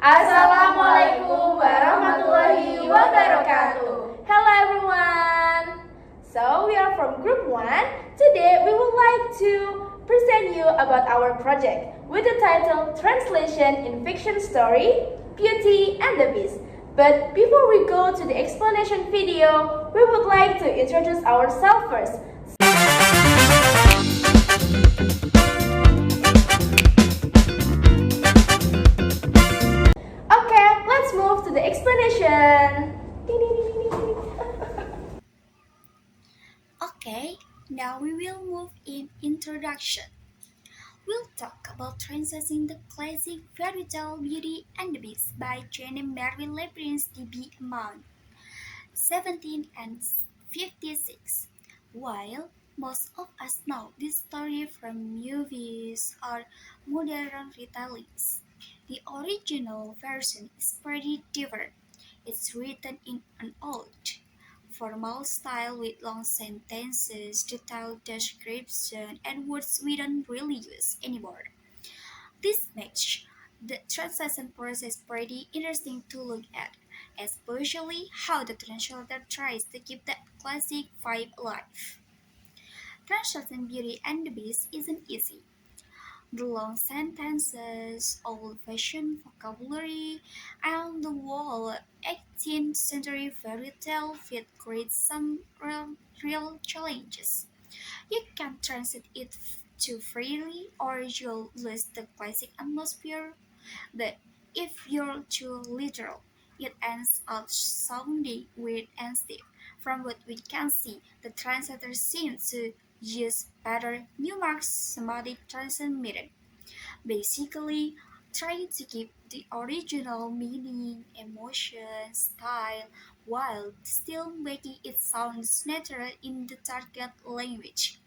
Assalamualaikum warahmatullahi wabarakatuh. Hello everyone. So we are from Group 1. Today we would like to present you about our project with the title Translation in Fiction Story, Beauty and the Beast. But before we go to the explanation video, we would like to introduce ourselves first. Okay, let's move to the explanation. Okay, now we will move in introduction. We'll talk about translating the classic fairy tale Beauty and the Beast by Jane Mary Leprince D.B. Amount, 1756. While most of us know this story from movies or modern retellings, the original version is pretty different. It's written in an old, formal style with long sentences, detailed description, and words we don't really use anymore. This makes the translation process pretty interesting to look at, especially how the translator tries to keep that classic vibe alive. Translating Beauty and the Beast isn't easy. The long sentences, old-fashioned vocabulary, and the whole 18th century fairy tale fit create some real challenges. You can translate it too freely or you'll lose the classic atmosphere, but if you're too literal, it ends up sounding weird and stiff. From what we can see, the translator seems to use better Newmark's semantic translation method, basically trying to keep the original meaning, emotion, style, while still making it sound natural in the target language.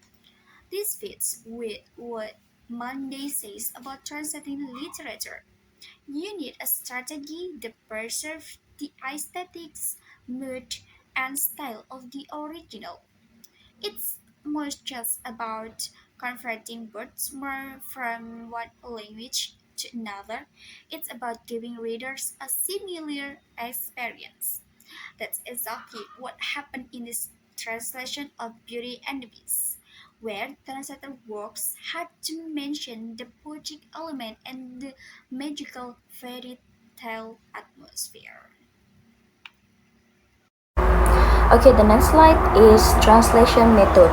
This fits with what Monday says about translating literature. You need a strategy that preserves the aesthetics, mood, and style of the original. It's more just about converting words more from one language to another. It's about giving readers a similar experience. That's exactly what happened in this translation of Beauty and the Beast, where translator works had to mention the poetic element and the magical fairy tale atmosphere. Okay, the next slide is translation method.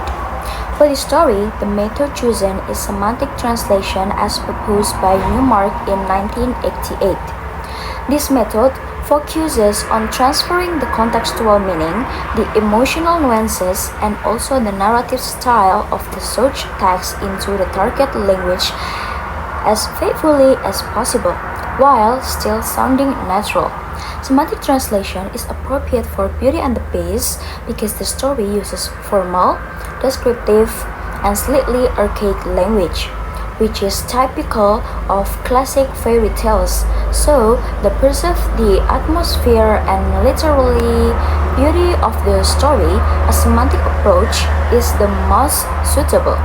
For this story, the method chosen is semantic translation as proposed by Newmark in 1988. This method focuses on transferring the contextual meaning, the emotional nuances, and also the narrative style of the search text into the target language as faithfully as possible, while still sounding natural. Semantic translation is appropriate for Beauty and the Beast because the story uses formal, descriptive, and slightly archaic language, which is typical of classic fairy tales. So, they preserve the atmosphere and literally beauty of the story. A semantic approach is the most suitable.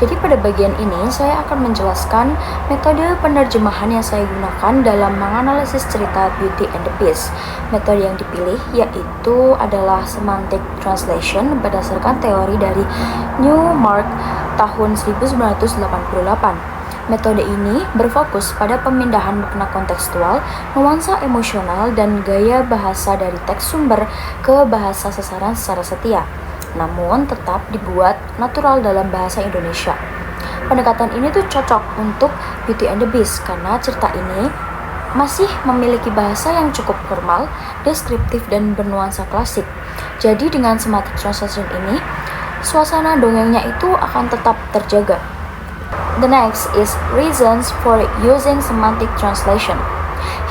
Jadi pada bagian ini saya akan menjelaskan metode penerjemahan yang saya gunakan dalam menganalisis cerita Beauty and the Beast. Metode yang dipilih yaitu adalah semantic translation berdasarkan teori dari Newmark tahun 1988. Metode ini berfokus pada pemindahan makna kontekstual, nuansa emosional, dan gaya bahasa dari teks sumber ke bahasa sasaran secara setia, namun tetap dibuat natural dalam bahasa Indonesia. Pendekatan ini tuh cocok untuk Beauty and the Beast karena cerita ini masih memiliki bahasa yang cukup formal, deskriptif, dan bernuansa klasik. Jadi dengan semantic translation ini, suasana dongengnya itu akan tetap terjaga. The next is reasons for using semantic translation.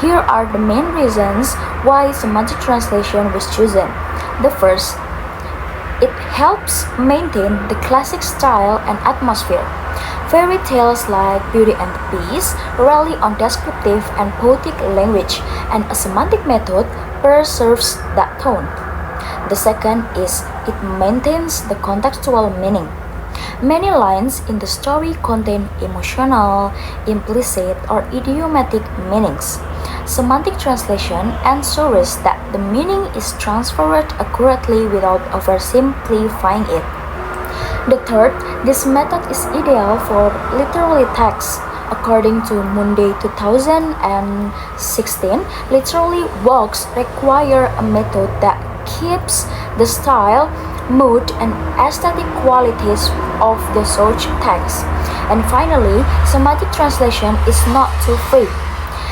Here are the main reasons why semantic translation was chosen. The first, it helps maintain the classic style and atmosphere. Fairy tales like Beauty and the Beast rely on descriptive and poetic language, and a semantic method preserves that tone. The second is it maintains the contextual meaning. Many lines in the story contain emotional, implicit, or idiomatic meanings. semantic translation ensures that the meaning is transferred accurately without oversimplifying it. The third, this method is ideal for literary texts. According to Monday 2016, literary works require a method that keeps the style, mood, and aesthetic qualities of the source text. And finally, semantic translation is not too vague.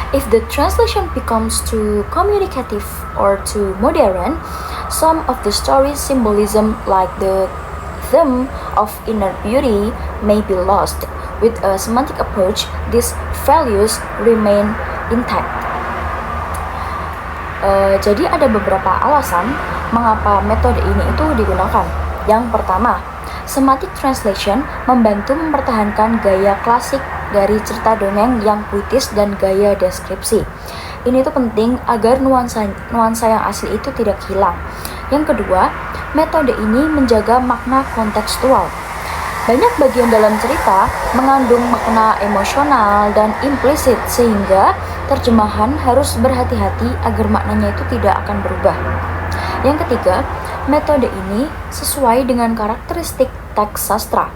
If the translation becomes too communicative or too modern, some of the story's symbolism, like the theme of inner beauty, may be lost. With a semantic approach, these values remain intact. Jadi ada beberapa alasan mengapa metode ini itu digunakan. Yang pertama, semantic translation membantu mempertahankan gaya klasik dari cerita dongeng yang puitis dan gaya deskripsi. Ini tuh penting agar nuansa yang asli itu tidak hilang. Yang kedua, metode ini menjaga makna kontekstual. Banyak bagian dalam cerita mengandung makna emosional dan implisit sehingga terjemahan harus berhati-hati agar maknanya itu tidak akan berubah. Yang ketiga, metode ini sesuai dengan karakteristik teks sastra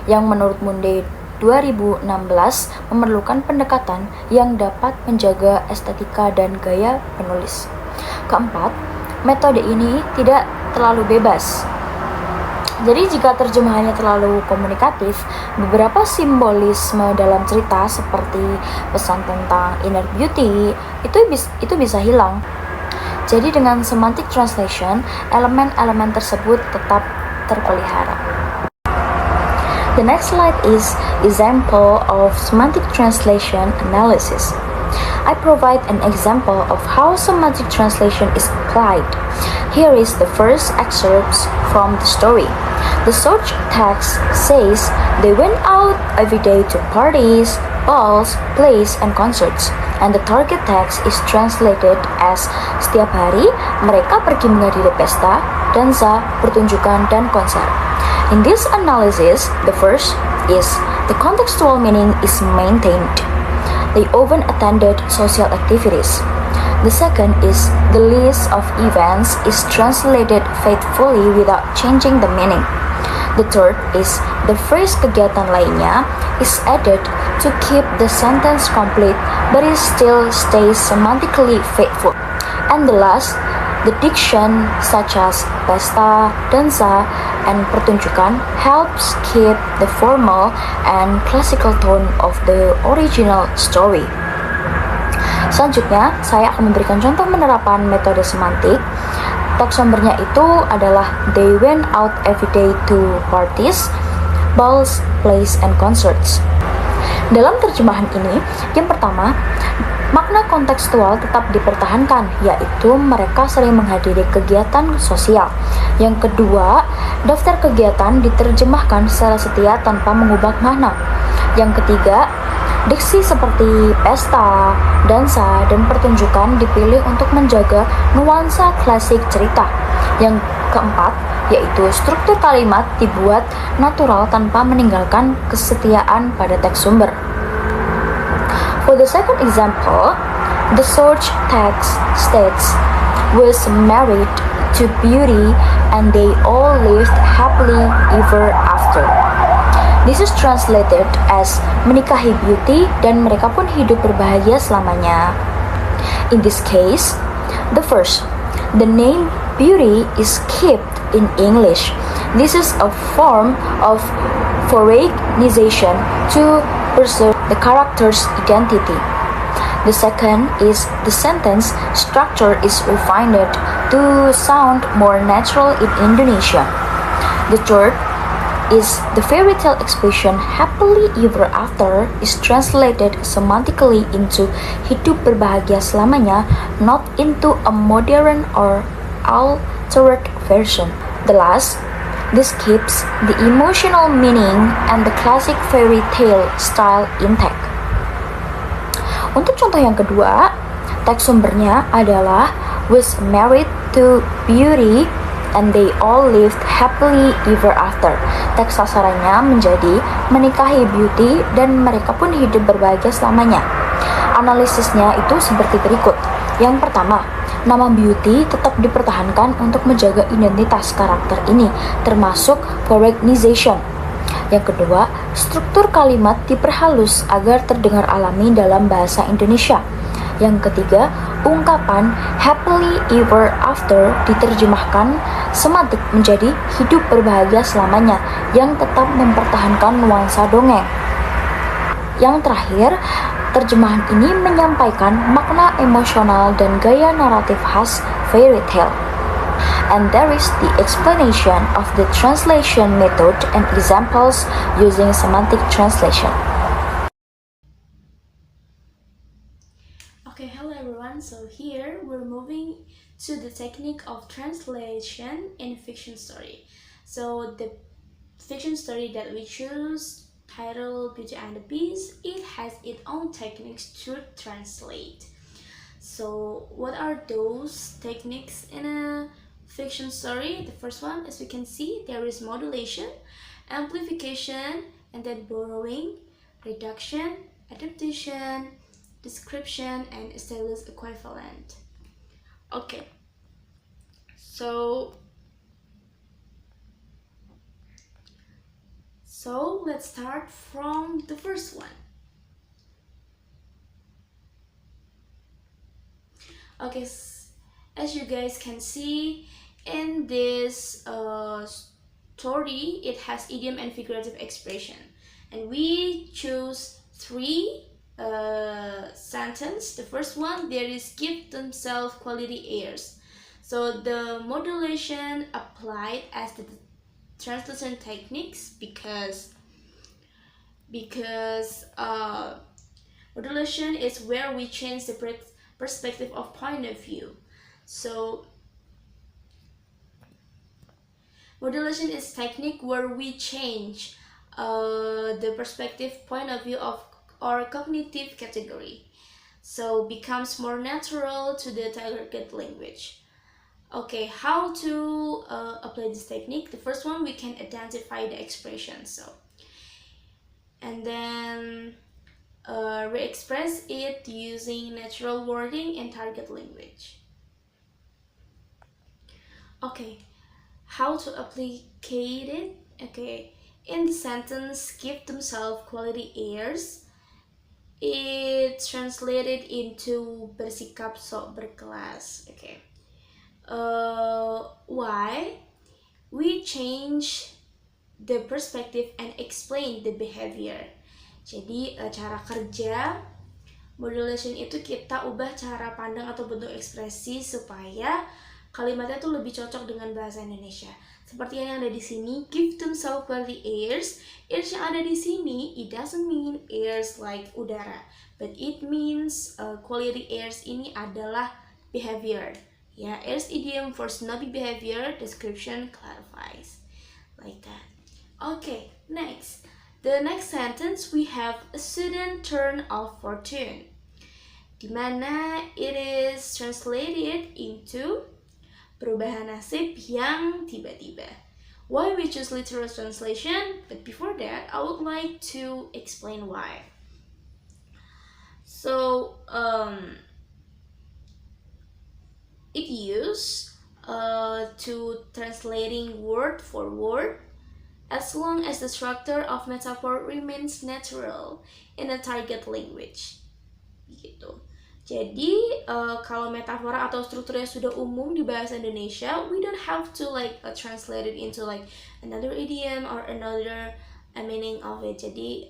yang menurut Munde 2016 memerlukan pendekatan yang dapat menjaga estetika dan gaya penulis. Keempat, metode ini tidak terlalu bebas. Jadi jika terjemahannya terlalu komunikatif, beberapa simbolisme dalam cerita seperti pesan tentang inner beauty itu bisa hilang. Jadi dengan semantic translation, elemen-elemen tersebut tetap terpelihara. The next slide is example of semantic translation analysis. I provide an example of how semantic translation is applied. Here is the first excerpt from the story. The source text says they went out every day to parties, balls, plays, and concerts. And the target text is translated as setiap hari mereka pergi menghadiri pesta, dansa, pertunjukan, dan konser. In this analysis, the first is the contextual meaning is maintained. They often attended social activities. The second is the list of events is translated faithfully without changing the meaning. The third is the phrase kegiatan lainnya is added to keep the sentence complete but it still stays semantically faithful. And the last, the diction such as pesta, dansa, and pertunjukan helps keep the formal and classical tone of the original story. Selanjutnya, saya akan memberikan contoh penerapan metode semantik. Teks sumbernya itu adalah they went out every day to parties, balls, plays, and concerts. Dalam terjemahan ini, yang pertama, makna kontekstual tetap dipertahankan, yaitu mereka sering menghadiri kegiatan sosial. Yang kedua, daftar kegiatan diterjemahkan secara setia tanpa mengubah makna. Yang ketiga, diksi seperti pesta, dansa, dan pertunjukan dipilih untuk menjaga nuansa klasik cerita. Yang keempat, yaitu struktur kalimat dibuat natural tanpa meninggalkan kesetiaan pada teks sumber. For the second example, the source text states, was married to beauty and they all lived happily ever after. This is translated as menikahi beauty dan mereka pun hidup berbahagia selamanya. In this case, the first, the name beauty is kept in English. This is a form of foreignization to preserve the character's identity. The second is the sentence structure is refined to sound more natural in Indonesia. The third is the fairy tale expression happily ever after is translated semantically into hidup berbahagia selamanya, not into a modern or altered version. The last, this keeps the emotional meaning and the classic fairy tale style intact. Untuk contoh yang kedua, teks sumbernya adalah was married to beauty and they all lived happily ever after. Teks sasarannya menjadi menikahi beauty dan mereka pun hidup berbahagia selamanya. Analisisnya itu seperti berikut. Yang pertama, nama Beauty tetap dipertahankan untuk menjaga identitas karakter ini, termasuk correctization. Yang kedua, struktur kalimat diperhalus agar terdengar alami dalam bahasa Indonesia. Yang ketiga, ungkapan happily ever after diterjemahkan semantik menjadi hidup berbahagia selamanya yang tetap mempertahankan nuansa dongeng. Yang terakhir, terjemahan ini menyampaikan makna emosional dan gaya naratif khas fairy tale. And there is the explanation of the translation method and examples using semantic translation. Okay, hello everyone. So here we're moving to the technique of translation in fiction story. So the fiction story that we choose, titled Beauty and the Beast, it has its own techniques to translate. So what are those techniques in a fiction story? The first one, as we can see, there is modulation, amplification, and then borrowing, reduction, adaptation, description, and stylist equivalent. Okay, so let's start from the first one. Okay, as you guys can see in this story, it has idiom and figurative expression, and we choose three sentence. The first one, there is give themselves quality airs. So the modulation applied as the translation techniques because modulation is where we change the perspective of point of view. So modulation is technique where we change the perspective point of view of our cognitive category, so becomes more natural to the target language. Okay, how to apply this technique? The first one, we can identify the expression, and then re-express it using natural wording and target language. Okay, how to apply it? Okay, in the sentence, give themselves quality airs, it translated into bersikap sok berkelas. Okay, why? We change the perspective and explain the behavior. Jadi cara kerja modulation itu kita ubah cara pandang atau bentuk ekspresi supaya kalimatnya tuh lebih cocok dengan bahasa Indonesia. Seperti yang ada di sini, give themselves quality airs. Airs yang ada di sini, it doesn't mean airs like udara, but it means quality airs ini adalah behavior. Ya, airs idiom for snobby behavior, description clarifies like that. Okay, next. The next sentence, we have a sudden turn of fortune, dimana it is translated into perubahan nasib yang tiba-tiba. Why we choose literal translation? But before that, I would like to explain why. So, it used to translating word for word as long as the structure of metaphor remains natural in a target language. Gitu. Jadi kalau metafora atau strukturnya sudah umum di bahasa Indonesia, we don't have to translate it into another idiom or another meaning of it. Jadi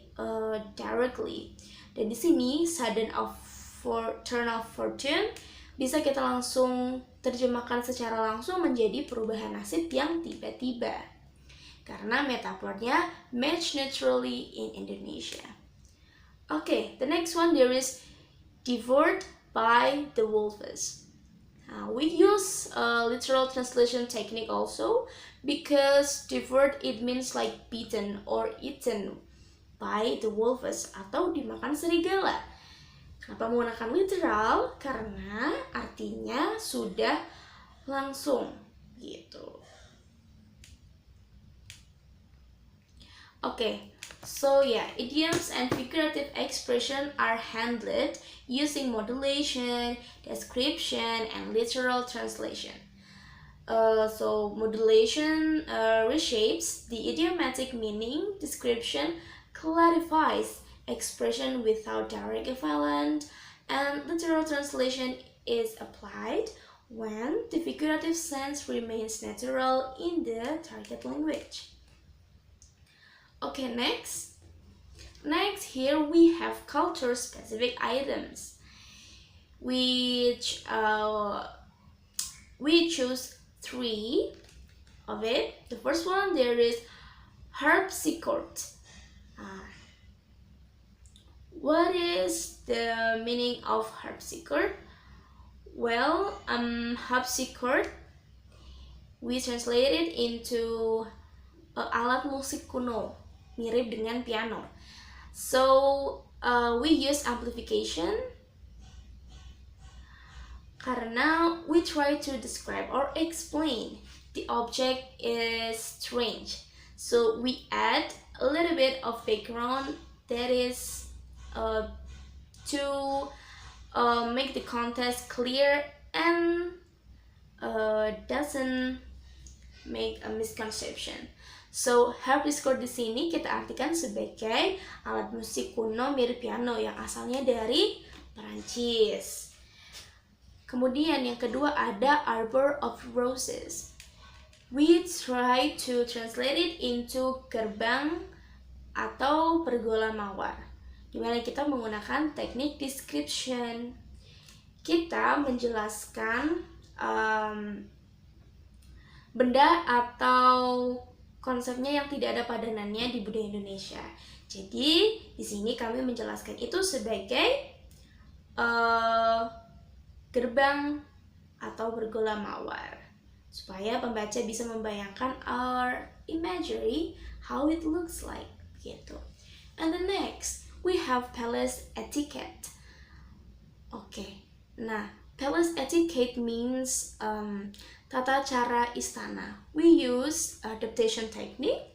directly. Dan di sini sudden turn of fortune bisa kita langsung terjemahkan secara langsung menjadi perubahan nasib yang tiba-tiba. Karena metafornya match naturally in Indonesia. Okay, the next one, there is devoured by the wolves. We use a literal translation technique also because devoured it means like beaten or eaten by the wolves atau dimakan serigala. Kenapa menggunakan literal? Karena artinya sudah langsung gitu. Okay, so yeah, idioms and figurative expression are handled using modulation, description, and literal translation. So modulation reshapes the idiomatic meaning, description clarifies expression without direct equivalent, and literal translation is applied when the figurative sense remains natural in the target language. Okay, next here we have culture specific items, which we choose three of it. The first one, there is harpsichord. What is the meaning of harpsichord? Well, harpsichord we translate it into alat musik kuno, mirip dengan piano. So we use amplification karena we try to describe or explain the object is strange. So we add a little bit of background that is to make the context clear and doesn't make a misconception. So harpsichord di sini kita artikan sebagai alat musik kuno mirip piano yang asalnya dari Perancis. Kemudian yang kedua ada Arbor of Roses. We try to translate it into gerbang atau pergola mawar, dimana kita menggunakan teknik description. Kita menjelaskan benda atau konsepnya yang tidak ada padanannya di budaya Indonesia. Jadi di sini kami menjelaskan itu sebagai gerbang atau pergola mawar, supaya pembaca bisa membayangkan our imagery how it looks like gitu. And the next we have palace etiquette. Okay, nah palace etiquette means tata cara istana. We use adaptation technique,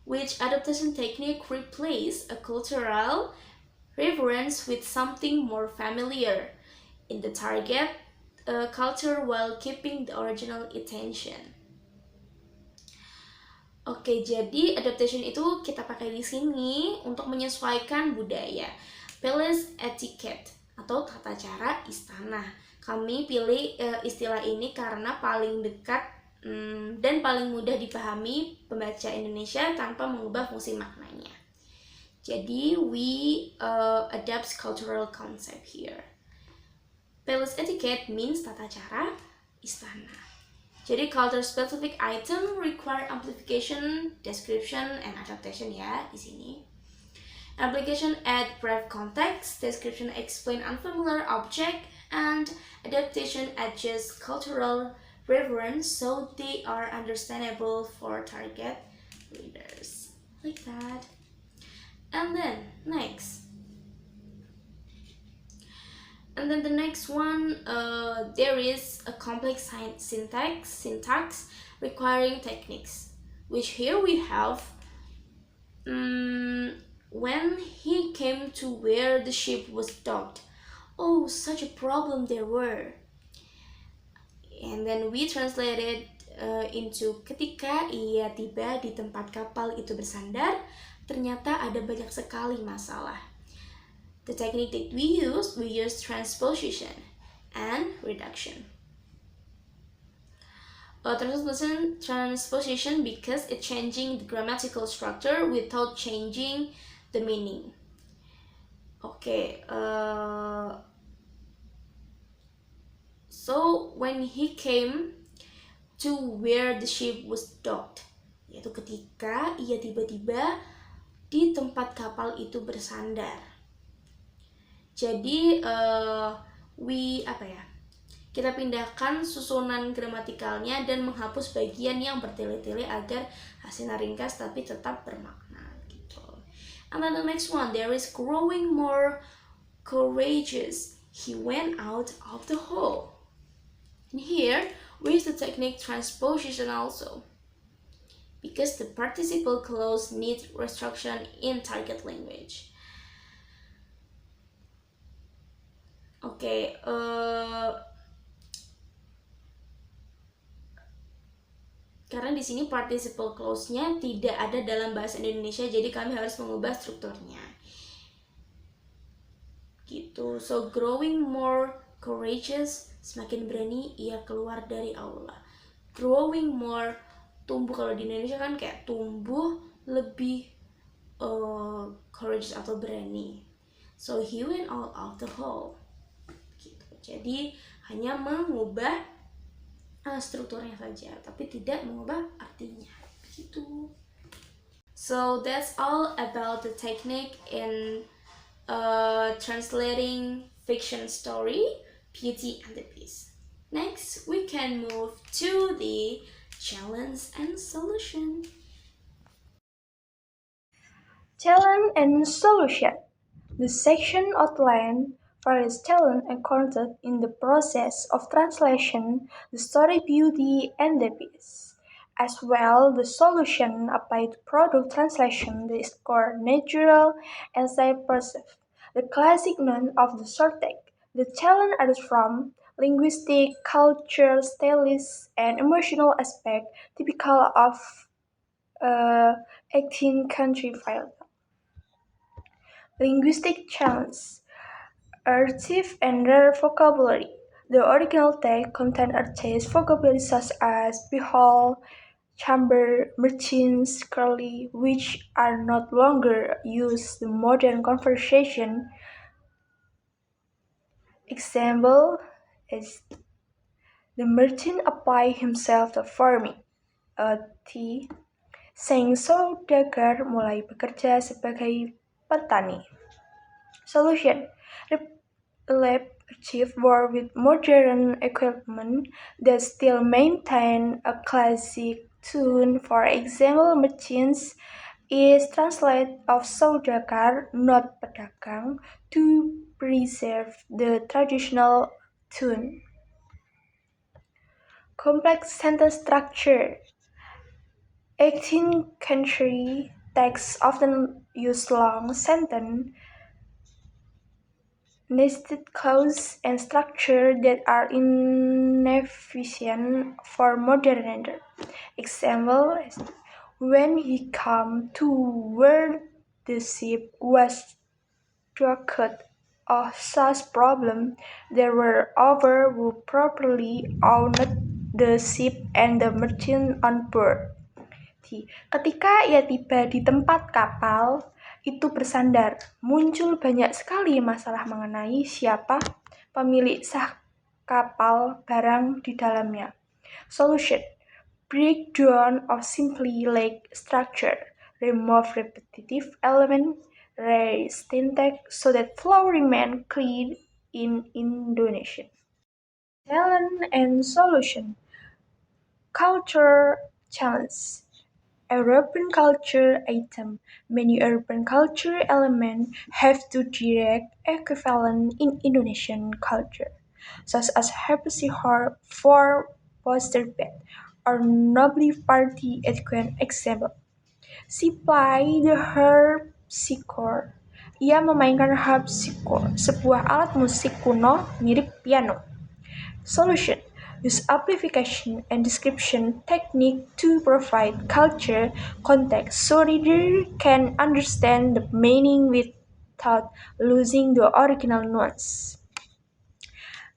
which adaptation technique replace a cultural reference with something more familiar in the target culture while keeping the original intention. Oke, jadi adaptation itu kita pakai di sini untuk menyesuaikan budaya. Palace etiquette atau tata cara istana. Kami pilih istilah ini karena paling dekat dan paling mudah dipahami pembaca Indonesia tanpa mengubah fungsi maknanya. Jadi we adapt cultural concept here. Palace etiquette means tata cara istana. Jadi culture specific item require amplification, description, and adaptation ya di sini. Application add brief context, description explain unfamiliar object, and adaptation adjust cultural reference so they are understandable for target readers. Like that. And then the next one, there is a complex syntax requiring techniques, which here we have when he came to where the ship was docked. Oh, such a problem there were. And then we translated into ketika ia tiba di tempat kapal itu bersandar, ternyata ada banyak sekali masalah. The technique that we use transposition and reduction. Transposition because it's changing the grammatical structure without changing the meaning. Okay, so when he came to where the ship was docked, yaitu ketika ia tiba-tiba di tempat kapal itu bersandar. Jadi kita pindahkan susunan gramatikalnya dan menghapus bagian yang bertele-tele agar hasilnya ringkas tapi tetap bermakna gitu. And then the next one, there is growing more courageous. He went out of the hole. And here we use the technique transposition also, because the participle clause needs restriction in target language. Oke, karena di sini participle clause-nya tidak ada dalam bahasa Indonesia, jadi kami harus mengubah strukturnya. Gitu. So growing more courageous, semakin berani ia keluar dari aula. Growing more, tumbuh, kalau di Indonesia kan kayak tumbuh lebih courageous atau berani. So he went all out the hall. Gitu. Jadi hanya mengubah strukturnya saja, tapi tidak mengubah artinya. Begitu. So that's all about the technique in translating fiction story, Beauty and the Beast. Next, we can move to the challenge and solution. Challenge and solution. The section outlined various challenges encountered in the process of translation the story Beauty and the Beast. As well, the solution applied to product translation that is core, natural, and self-perceived. The classic note of the short text. The challenge arises from linguistic, cultural, stylistic, and emotional aspects typical of 18th country file. Linguistic challenge. Archive and rare vocabulary. The original text contained archaic vocabulary such as behold, chamber, merchants, curly, which are not longer used in modern conversation. Example is the merchant applied himself to farming. Sang saudagar mulai bekerja sebagai petani. Solution. Lab achieve war with modern equipment that still maintain a classic tune. For example, merchants is translated of saudagar, not pedagang, to preserve the traditional tune. Complex sentence structure. 18th century texts often use long sentence, nested clauses, and structure that are inefficient for modern reader. Example is when he came to where the ship was docked of such problem, there were others who properly owned the ship and the merchant on board. Ketika ia tiba di tempat kapal itu bersandar, muncul banyak sekali masalah mengenai siapa pemilik sah kapal barang di dalamnya. Solution. Breakdown of simply like structure. Remove repetitive element. Raise syntax so that flow remain clean in Indonesian. Challenge and solution. Culture challenge. European culture item. Many urban culture elements have to direct equivalent in Indonesian culture, such as harpsichord for poster bed or noble party etiquette. Example. She played the harpsichord. Ia memainkan harpsichord, sebuah alat musik kuno mirip piano. Solution. Use amplification and description technique to provide culture context so reader can understand the meaning without losing the original nuance.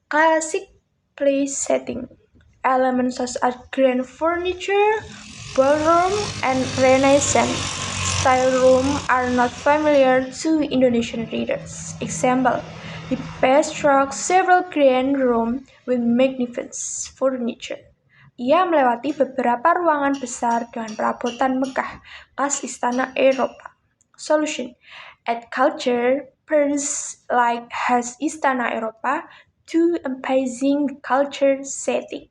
Classic place setting. Elements such as grand furniture, ballroom, and Renaissance style room are not familiar to Indonesian readers. Example. The past struck several grand rooms with magnificent furniture. Ia melewati beberapa ruangan besar dengan perabotan megah, khas istana Eropa. Solution. Add culture pairs like khas istana Eropa to emphasizing the culture setting.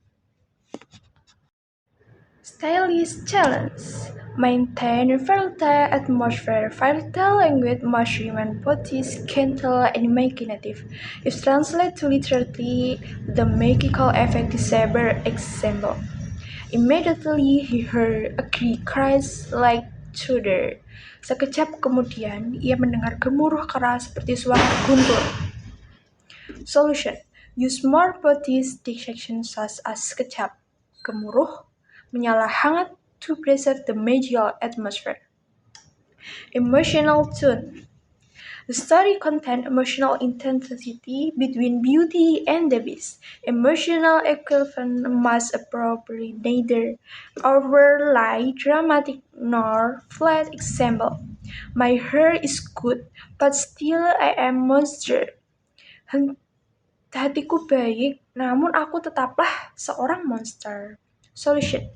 Stylish challenge. Maintain a volatile atmosphere. Volatile language must remain poetic, gentle, and imaginative. If translated to literally, the magical effect is saber. Example. Immediately he heard a cry like thunder. Sekejap kemudian, ia mendengar gemuruh keras seperti suara guntur. Solution: use more body distraction such as sekejap, gemuruh, menyala hangat to preserve the magical atmosphere. Emotional tone. The story contains emotional intensity between Beauty and the Beast. Emotional equivalent must appropriate neither overly dramatic nor flat. Example: my hair is good, but still I am monster. Hatiku baik, namun aku tetaplah seorang monster. Solution: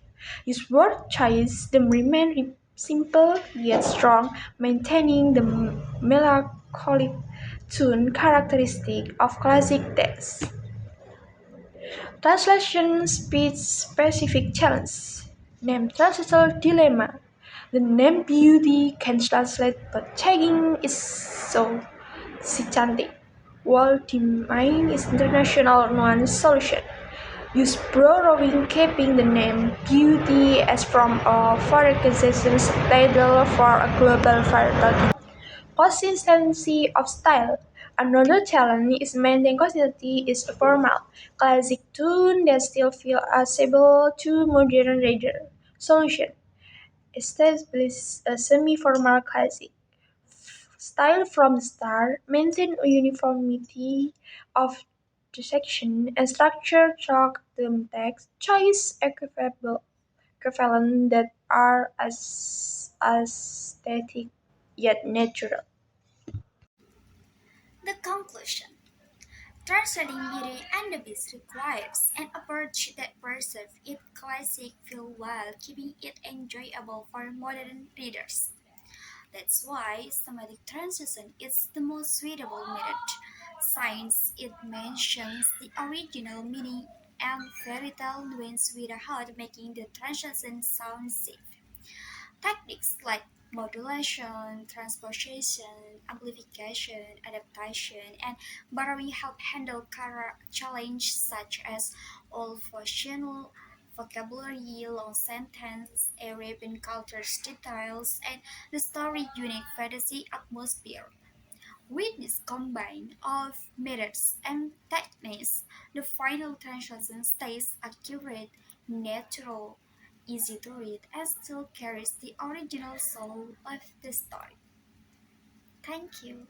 use word choice that remain simple yet strong, maintaining the melancholic tone characteristic of classic texts. Translation speech specific challenge. Name translator dilemma. The name beauty can translate but checking is so si cantik, while the main is international known solution. Use borrowing keeping the name beauty as from a foreign title for a global variety. Consistency of style. Another challenge is maintaining consistency is formal, classic tune that still feel accessible to modern reader. Solution: establish a semi-formal classic style from the start, maintain a uniformity of the section and structure throughout the text, choice equivalent that are as aesthetic yet natural. The conclusion. Translating Beauty and the Beast requires an approach that preserves its classic feel while keeping it enjoyable for modern readers. That's why semantic translation is the most suitable method, since it mentions the original meaning and fairy tale nuance without making the translation sound safe. Techniques like modulation, transposition, amplification, adaptation, and borrowing help handle challenges such as old-fashioned vocabulary, long sentences, Arabian culture's details, and the story's unique fantasy atmosphere. With this combine of methods and techniques, the final translation stays accurate, natural, easy to read, and still carries the original soul of the story. Thank you.